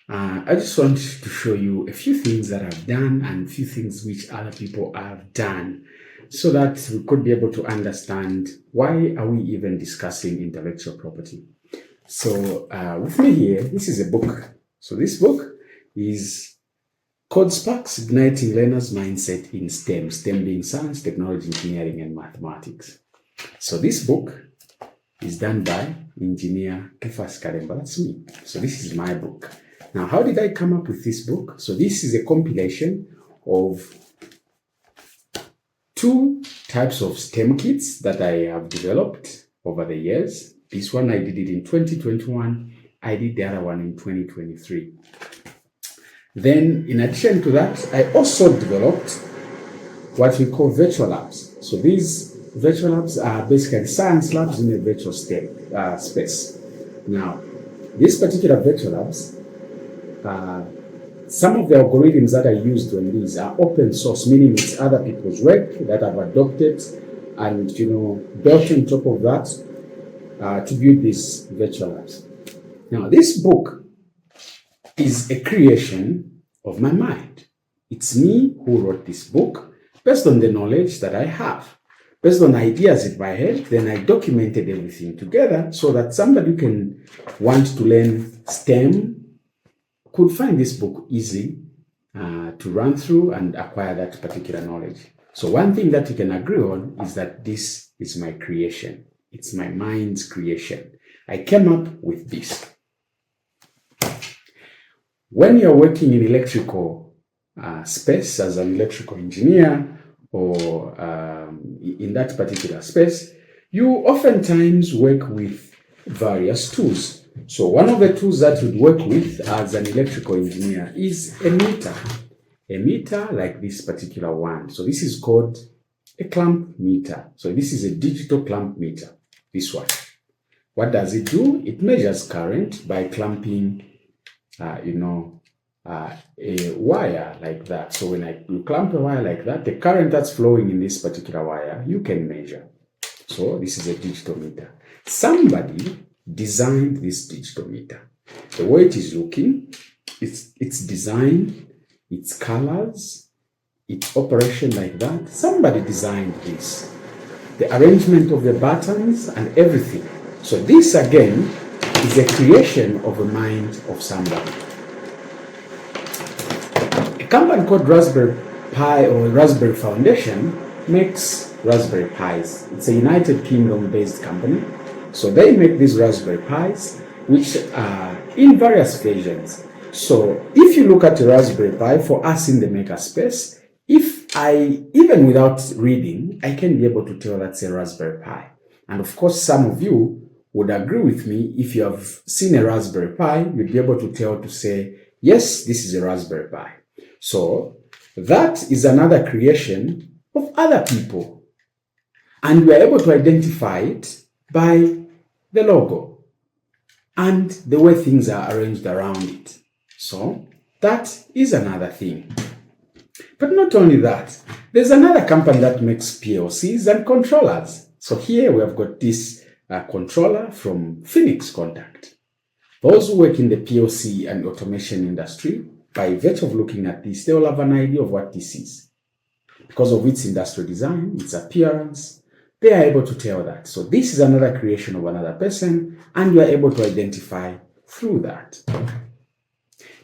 I just want to show you a few things that I've done and a few things which other people have done so that we could be able to understand why are we even discussing intellectual property. So with me here, this is a book. So this book is Code Sparks, Igniting Learners' Mindset in STEM, STEM being science, technology, engineering, and mathematics. So this book is done by engineer Kefas Karemba. That's me. So this is my book. Now, how did I come up with this book? So this is a compilation of 2 types of STEM kits that I have developed over the years. This one I did it in 2021. I did the other one in 2023. Then, in addition to that, I also developed what we call virtual labs. So these virtual labs are basically science labs in a virtual space. Now, these particular virtual labs, some of the algorithms that are used on these are open source, meaning it's other people's work that I've adopted and built on top of that to build these virtual labs. Now, this book is a creation of my mind. It's me who wrote this book based on the knowledge that I have. Based on ideas in my head, then I documented everything together so that somebody who can want to learn STEM could find this book easy to run through and acquire that particular knowledge. So one thing that we can agree on is that this is my creation. It's my mind's creation. I came up with this. When you're working in electrical space as an electrical engineer or in that particular space, you oftentimes work with various tools. So one of the tools that you'd work with as an electrical engineer is a meter. A meter like this particular one. So this is called a clamp meter. So this is a digital clamp meter, this one. What does it do? It measures current by clamping, a wire like that. So when you clamp a wire like that, the current that's flowing in this particular wire, you can measure. So this is a digital meter. Somebody designed this digital meter. The way it is looking, its design, its colors, its operation like that, somebody designed this. The arrangement of the buttons and everything. So this again is a creation of a mind of somebody. A company called Raspberry Pi or Raspberry Foundation makes Raspberry Pis. It's a United Kingdom based company. So they make these Raspberry Pis, which are in various versions. So if you look at a Raspberry Pi, for us in the makerspace, even without reading, I can be able to tell that's a Raspberry Pi. And of course, some of you would agree with me. If you have seen a Raspberry Pi, you'd be able to say, yes, this is a Raspberry Pi. So that is another creation of other people. And we are able to identify it by the logo and the way things are arranged around it. So that is another thing. But not only that, there's another company that makes PLCs and controllers. So here we have got this controller from Phoenix Contact. Those who work in the PLC and automation industry, by virtue of looking at this, they will have an idea of what this is. Because of its industrial design, its appearance, they are able to tell that. So this is another creation of another person, and you are able to identify through that.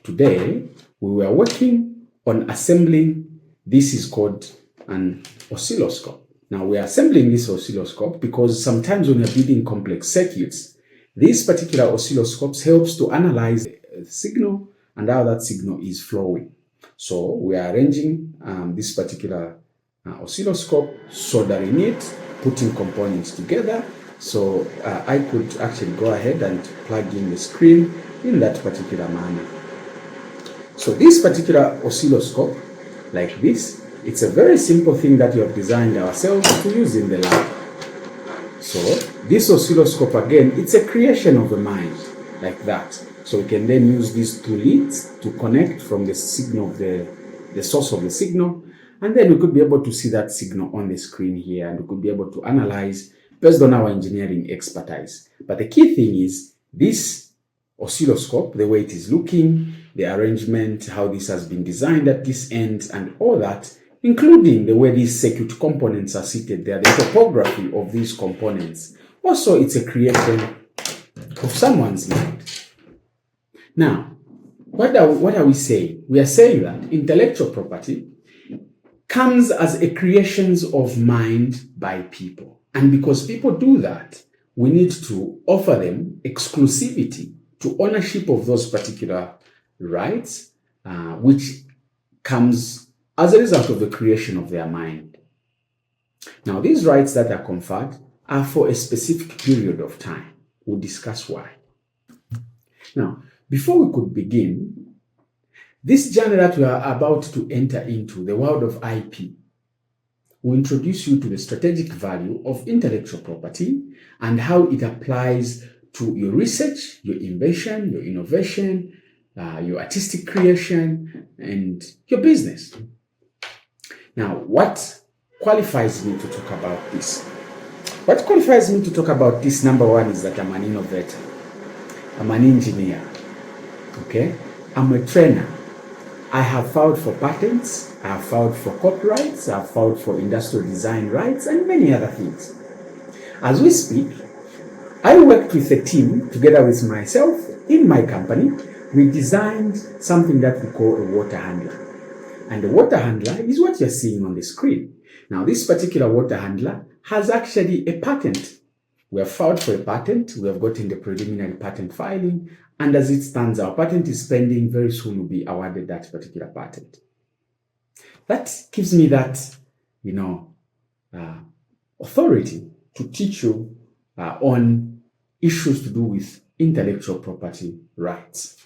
Today, we were working on assembling, this is called an oscilloscope. Now, we are assembling this oscilloscope because sometimes when you're building complex circuits, these particular oscilloscopes helps to analyze the signal and how that signal is flowing. So we are arranging this particular oscilloscope, soldering it, putting components together. So I could actually go ahead and plug in the screen in that particular manner. So this particular oscilloscope, like this, it's a very simple thing that we have designed ourselves to use in the lab. So this oscilloscope, again, it's a creation of the mind, like that. So we can then use these 2 leads to connect from the signal, the source of the signal, and then we could be able to see that signal on the screen here, and we could be able to analyze based on our engineering expertise. But the key thing is this oscilloscope, the way it is looking, the arrangement, how this has been designed at this end, and all that, including the way these circuit components are seated there, the topography of these components. Also, it's a creation of someone's mind. Now, what are we saying? We are saying that intellectual property comes as a creations of mind by people. And because people do that, we need to offer them exclusivity to ownership of those particular rights, which comes as a result of the creation of their mind. Now, these rights that are conferred are for a specific period of time. We'll discuss why. Now, before we could begin, this journey that we are about to enter into, the world of IP, will introduce you to the strategic value of intellectual property and how it applies to your research, your invention, your innovation, your artistic creation, and your business. Now, what qualifies me to talk about this? What qualifies me to talk about this, number one, is that I'm an innovator. I'm an engineer. Okay? I'm a trainer. I have filed for patents, I have filed for copyrights, I have filed for industrial design rights, and many other things. As we speak, I worked with a team together with myself in my company. We designed something that we call a water handler. And the water handler is what you're seeing on the screen. Now, this particular water handler has actually a patent. We have filed for a patent. We have gotten the preliminary patent filing. And as it stands, our patent is pending. Very soon we'll be awarded that particular patent. That gives me that, authority to teach you on issues to do with intellectual property rights.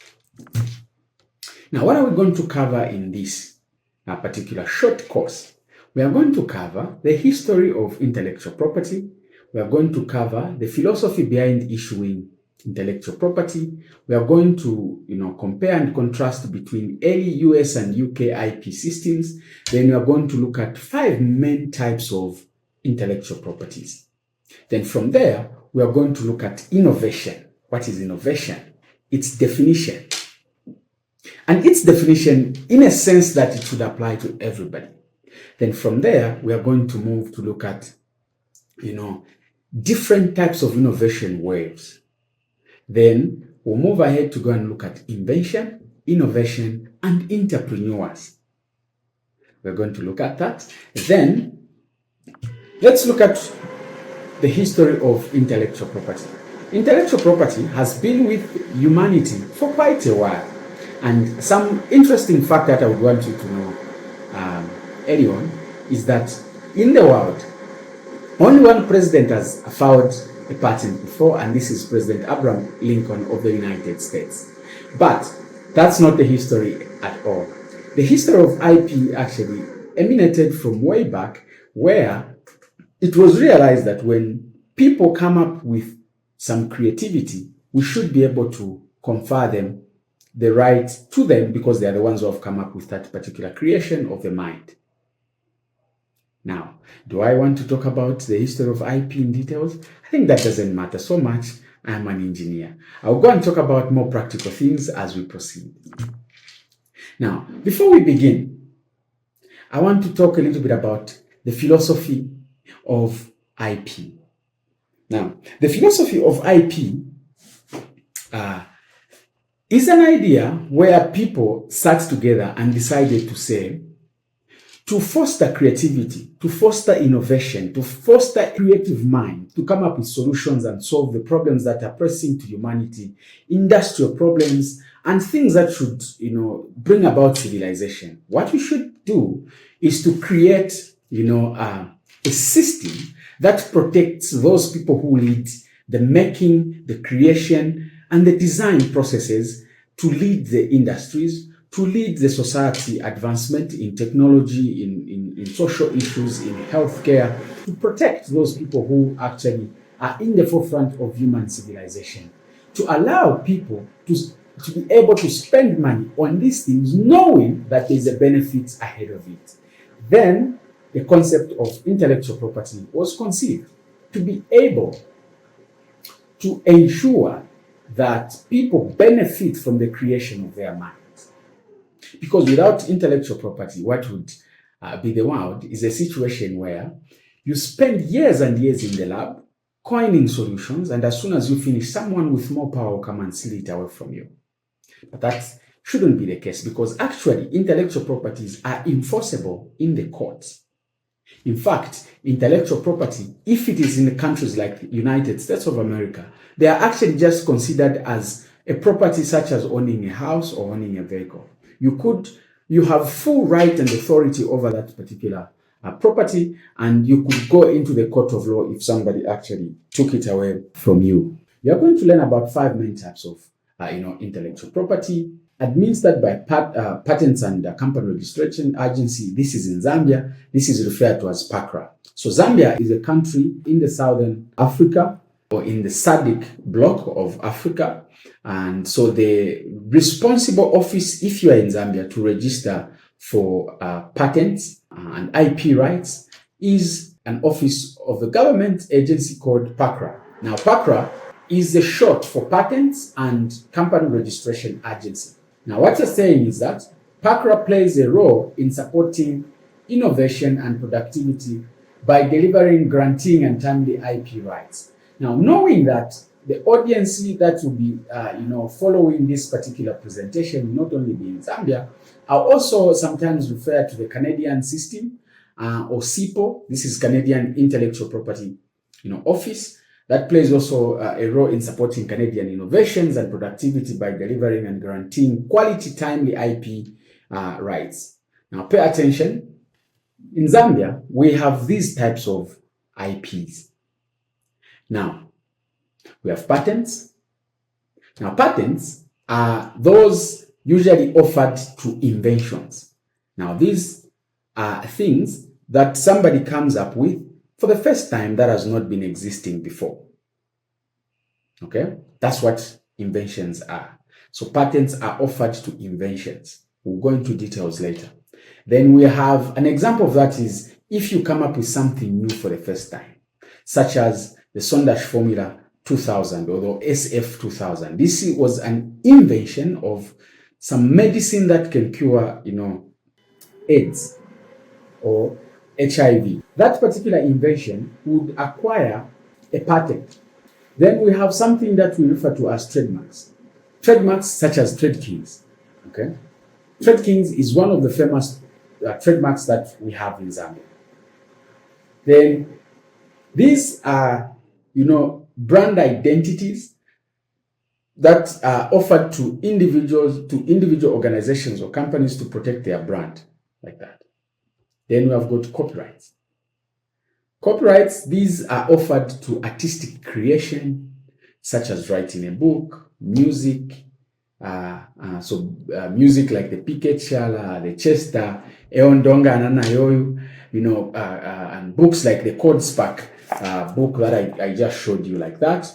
Now, what are we going to cover in this particular short course? We are going to cover the history of intellectual property. We are going to cover the philosophy behind issuing intellectual property. We are going to, compare and contrast between early US and UK IP systems. Then we are going to look at 5 main types of intellectual properties. Then from there, we are going to look at innovation. What is innovation? Its definition. And its definition in a sense that it should apply to everybody. Then from there, we are going to move to look at, different types of innovation waves. Then we'll move ahead to go and look at invention, innovation, and entrepreneurs. We're going to look at that. Then let's look at the history of intellectual property. Intellectual property has been with humanity for quite a while. And some interesting fact that I would want you to know early on is that in the world, only one president has filed a patent before, and this is President Abraham Lincoln of the United States. But that's not the history at all. The history of IP actually emanated from way back, where it was realized that when people come up with some creativity, we should be able to confer them the right to them because they are the ones who have come up with that particular creation of the mind. Now, do I want to talk about the history of IP in details? I think that doesn't matter so much. I am an engineer. I'll go and talk about more practical things as we proceed. Now, before we begin, I want to talk a little bit about the philosophy of IP. Now, the philosophy of IP is an idea where people sat together and decided to say, to foster creativity, to foster innovation, to foster a creative mind, to come up with solutions and solve the problems that are pressing to humanity, industrial problems, and things that should, bring about civilization. What we should do is to create, a system that protects those people who lead the making, the creation, and the design processes to lead the industries, to lead the society advancement in technology, in social issues, in healthcare, to protect those people who actually are in the forefront of human civilization, to allow people to be able to spend money on these things, knowing that there's a benefit ahead of it. Then the concept of intellectual property was conceived to be able to ensure that people benefit from the creation of their minds. Because without intellectual property, what would be the world is a situation where you spend years and years in the lab coining solutions, and as soon as you finish, someone with more power will come and steal it away from you. But that shouldn't be the case, because actually intellectual properties are enforceable in the courts. In fact, intellectual property, if it is in countries like the United States of America, they are actually just considered as a property such as owning a house or owning a vehicle. You have full right and authority over that particular property, and you could go into the court of law if somebody actually took it away from you. You are going to learn about 5 main types of intellectual property administered by Patents and Company Registration Agency. This is in Zambia. This is referred to as PACRA. So Zambia is a country in the southern Africa, or in the SADC block of Africa. And so the responsible office, if you are in Zambia, to register for patents and IP rights is an office of the government agency called PACRA. Now, PACRA is the short for Patents and Company Registration Agency. Now, what you're saying is that PACRA plays a role in supporting innovation and productivity by delivering, granting, and timely IP rights. Now, knowing that the audience that will be, following this particular presentation will not only be in Zambia, are also sometimes referred to the Canadian system or CIPO. This is Canadian Intellectual Property, Office. That plays also a role in supporting Canadian innovations and productivity by delivering and guaranteeing quality, timely IP rights. Now, pay attention. In Zambia, we have these types of IPs. Now, we have patents. Now, patents are those usually offered to inventions. Now, these are things that somebody comes up with for the first time that has not been existing before. Okay? That's what inventions are. So patents are offered to inventions. We'll go into details later. Then we have an example of that is if you come up with something new for the first time, such as the Sondash Formula 2000 or the SF2000. This was an invention of some medicine that can cure, AIDS or HIV. That particular invention would acquire a patent. Then we have something that we refer to as trademarks. Trademarks such as Trade Kings. Okay, Trade Kings is one of the famous trademarks that we have in Zambia. Then these are, brand identities that are offered to individual organizations or companies to protect their brand, like that. Then we have got copyrights. Copyrights, these are offered to artistic creation, such as writing a book, music, music like the Picket Shala, the Chester, Eondonga, Nana Yoyu, and books like the Code Spark book that I just showed you, like that.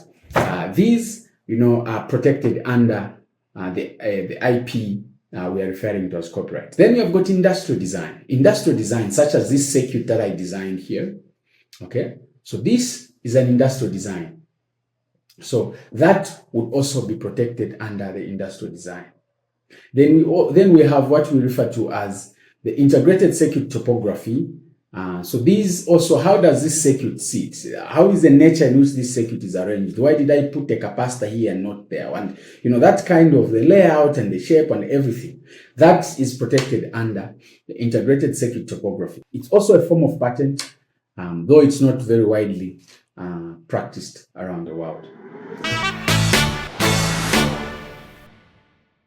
These, are protected under the IP we are referring to as copyright. Then we have got industrial design. Industrial design, such as this circuit that I designed here. Okay, so this is an industrial design. So that would also be protected under the industrial design. Then we have what we refer to as the integrated circuit topography. So these also, how does this circuit sit? How is the nature in which this circuit is arranged? Why did I put a capacitor here and not there? And that kind of the layout and the shape and everything, that is protected under the integrated circuit topography. It's also a form of patent, though it's not very widely practiced around the world.